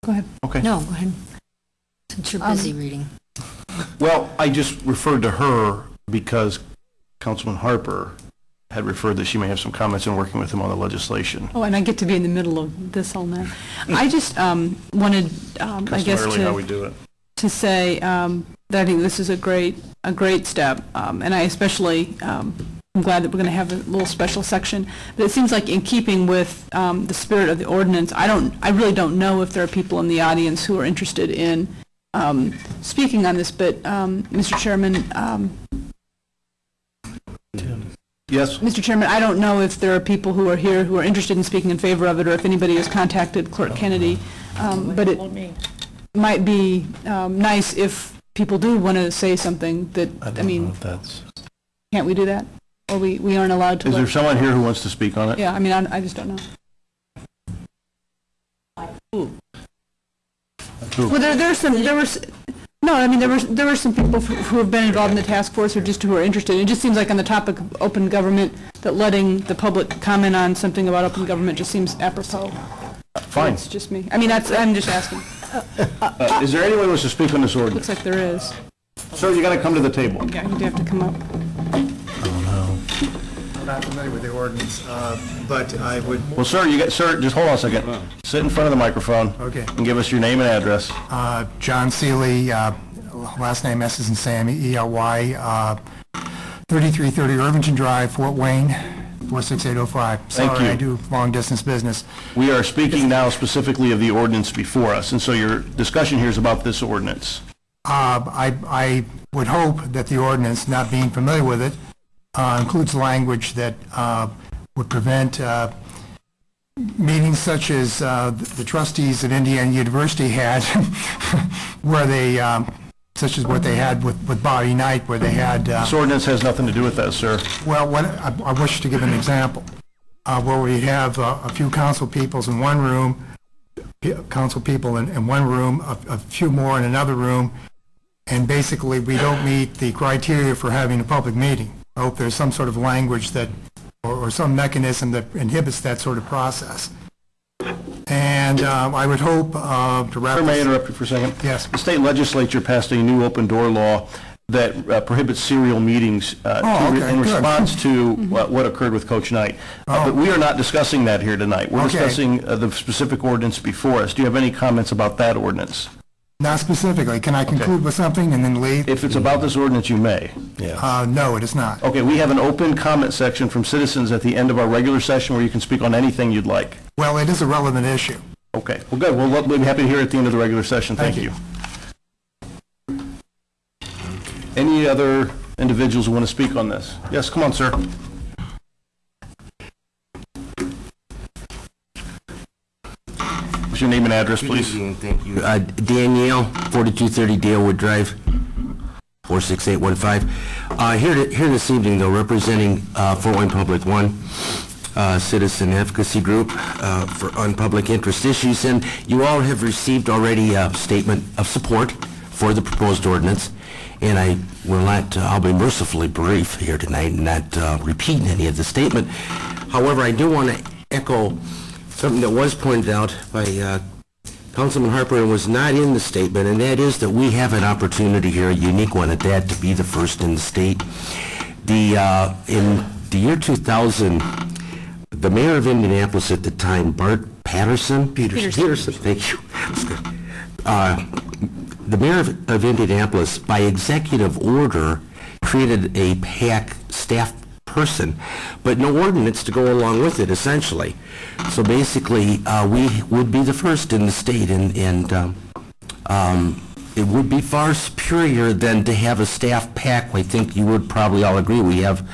Go ahead. Okay. No, go ahead. Since you're busy reading. Well, I just referred to her because Councilman Harper had referred that she may have some comments in working with him on the legislation. Oh, and I get to be in the middle of this all night. I just wanted, I guess, how we do it. to say that I think this is a great step, and I especially am glad that we're going to have a little special section. But it seems like in keeping with the spirit of the ordinance, I really don't know if there are people in the audience who are interested in speaking on this. But Mr. Chairman. Yes. Mr. Chairman, I don't know if there are people who are here who are interested in speaking in favor of it, or if anybody has contacted Clerk Kennedy. But it might be nice if people do want to say something that, I mean, know if that's... can't we do that? Or we aren't allowed to? Is there someone here who wants to speak on it? Yeah, I mean, I just don't know. Who? Well, there were some people who have been involved in the task force or just who are interested. It just seems like on the topic of open government that letting the public comment on something about open government just seems apropos. Fine. It's just me. I mean, I'm just asking. Is there anyone who wants to speak on this ordinance? Looks like there is. Sir, you got to come to the table. Yeah, you do have to come up. I'm not familiar with the ordinance, but I would... Well, sir, sir, just hold on a second. Sit in front of the microphone. Okay. And give us your name and address. John Seeley, last name S as in Sam, E-L-Y, 3330 Irvington Drive, Fort Wayne, 46805. Thank Sorry, you. I do long-distance business. We are speaking now specifically of the ordinance before us, and so your discussion here is about this ordinance. I would hope that the ordinance, not being familiar with it, includes language that would prevent meetings such as the trustees of Indiana University had, where they, such as what they had with Bobby Knight, where they had... This ordinance has nothing to do with that, sir. Well, I wish to give an example, where we have a few council peoples in one room, council people in one room, a few more in another room, and basically we don't meet the criteria for having a public meeting. I hope there's some sort of language that, or some mechanism that inhibits that sort of process. And I would hope to wrap... Sir, may I interrupt you for a second? Yes. The state legislature passed a new open door law that prohibits serial meetings in response to what occurred with Coach Knight. But we are not discussing that here tonight. We're discussing the specific ordinance before us. Do you have any comments about that ordinance? Not specifically. Can I conclude with something and then leave? If it's about this ordinance, you may. Yeah. No, it is not. Okay, we have an open comment section from citizens at the end of our regular session where you can speak on anything you'd like. Well, it is a relevant issue. Okay, well, good. We'll be happy to hear it at the end of the regular session. Thank you. Any other individuals who want to speak on this? Yes, come on, sir. What's your name and address, please? Good evening, thank you. Danielle, 4230 Dalewood Drive, 46815. Here this evening, though, representing Fort Wayne Public One, citizen advocacy group for on public interest issues, and you all have received already a statement of support for the proposed ordinance, and I will not, I'll be mercifully brief here tonight and not repeat any of the statement. However, I do want to echo something that was pointed out by Councilman Harper and was not in the statement, and that is that we have an opportunity here, a unique one at that, to be the first in the state. In the year 2000, the mayor of Indianapolis at the time, Bart Peterson, thank you. That's good. The mayor of Indianapolis, by executive order, created a PAC staff person, but no ordinance to go along with it, essentially. So basically, we would be the first in the state, and it would be far superior than to have a staff PAC. I think you would probably all agree we have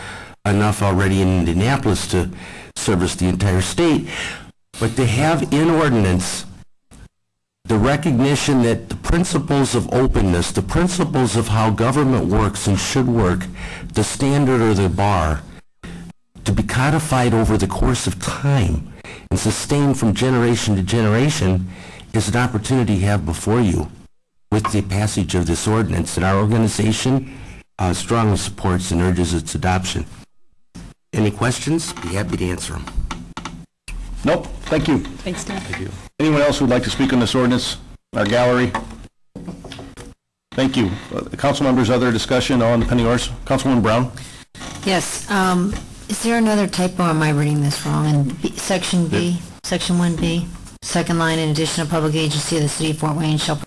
enough already in Indianapolis to service the entire state, but to have in ordinance the recognition that the principles of openness, the principles of how government works and should work, the standard or the bar, to be codified over the course of time and sustained from generation to generation is an opportunity you have before you with the passage of this ordinance. And our organization strongly supports and urges its adoption. Any questions? Be happy to answer them. Nope, thank you. Thanks, Dan. Thank you. Anyone else who would like to speak on this ordinance? Our gallery? Thank you. Council members, other discussion on the pending ordinance? Councilwoman Brown? Yes, is there another typo, or am I reading this wrong? In Section B, Section 1B, second line, in addition, a public agency of the city of Fort Wayne shall